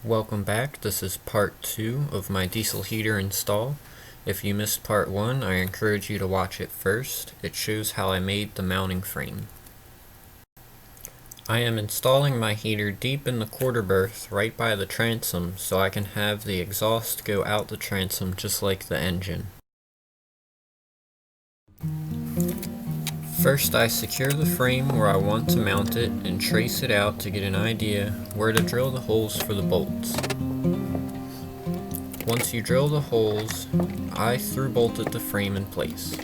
Welcome back. This is part 2 of my diesel heater install. If you missed part 1, I encourage you to watch it first. It shows how I made the mounting frame. I am installing my heater deep in the quarter berth right by the transom so I can have the exhaust go out the transom just like the engine. First, I secure the frame where I want to mount it and trace it out to get an idea where to drill the holes for the bolts. Once you drill the holes, I through-bolted the frame in place.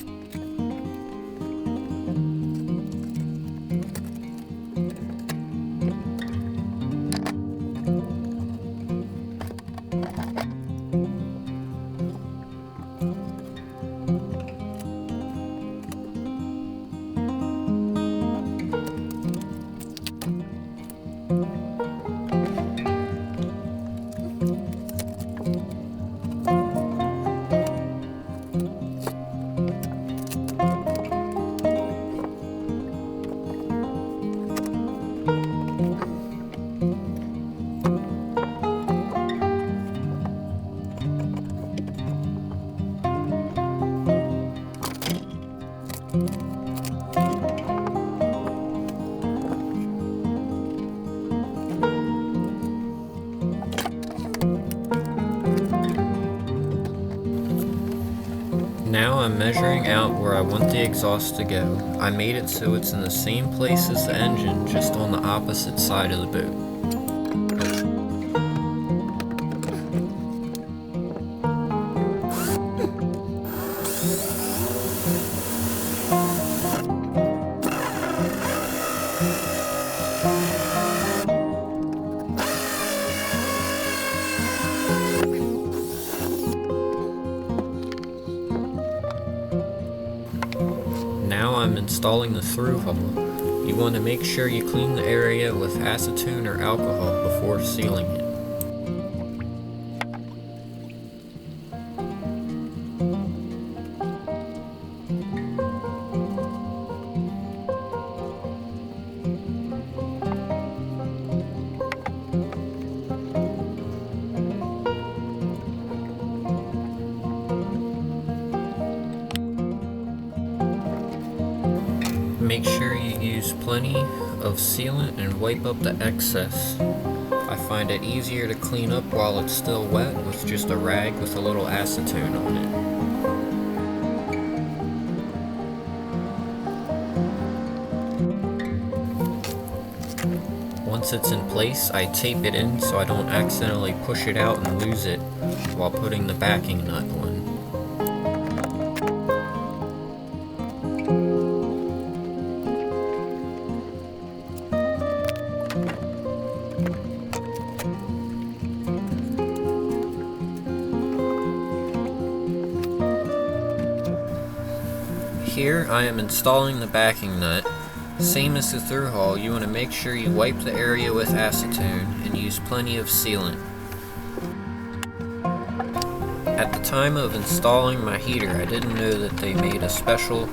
Now I'm measuring out where I want the exhaust to go. I made it so it's in the same place as the engine, just on the opposite side of the boat. Now I'm installing the through hull. You want to make sure you clean the area with acetone or alcohol before sealing it. Make sure you use plenty of sealant and wipe up the excess. I find it easier to clean up while it's still wet with just a rag with a little acetone on it. Once it's in place, I tape it in so I don't accidentally push it out and lose it while putting the backing nut on. Here I am installing the backing nut. Same as the through hull, you want to make sure you wipe the area with acetone and use plenty of sealant. At the time of installing my heater, I didn't know that they made a special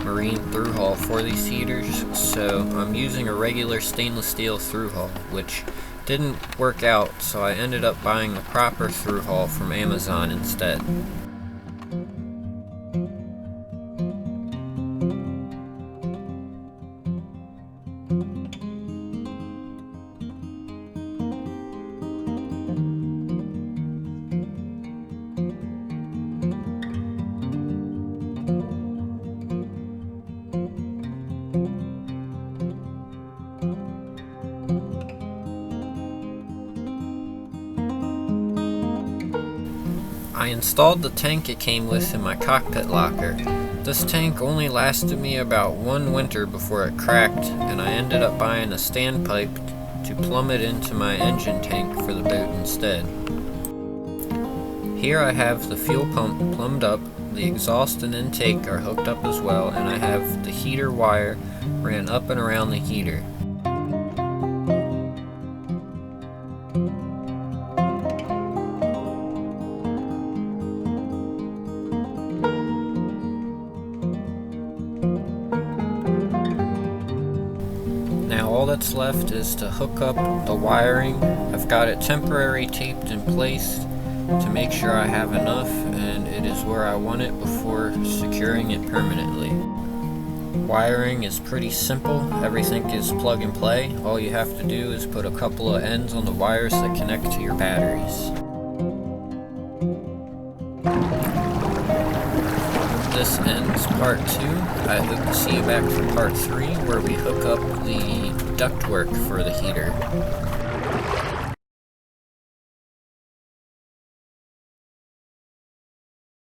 marine through hull for these heaters, so I'm using a regular stainless steel through hull, which didn't work out, so I ended up buying the proper through hull from Amazon instead. I installed the tank it came with in my cockpit locker. This tank only lasted me about one winter before it cracked, and I ended up buying a standpipe to plumb it into my engine tank for the boat instead. Here I have the fuel pump plumbed up, the exhaust and intake are hooked up as well, and I have the heater wire ran up and around the heater. Now all that's left is to hook up the wiring. I've got it temporarily taped in place to make sure I have enough and it is where I want it before securing it permanently. Wiring is pretty simple. Everything is plug and play. All you have to do is put a couple of ends on the wires that connect to your batteries. This ends part 2. I hope to see you back for part 3 where we hook up the ductwork for the heater.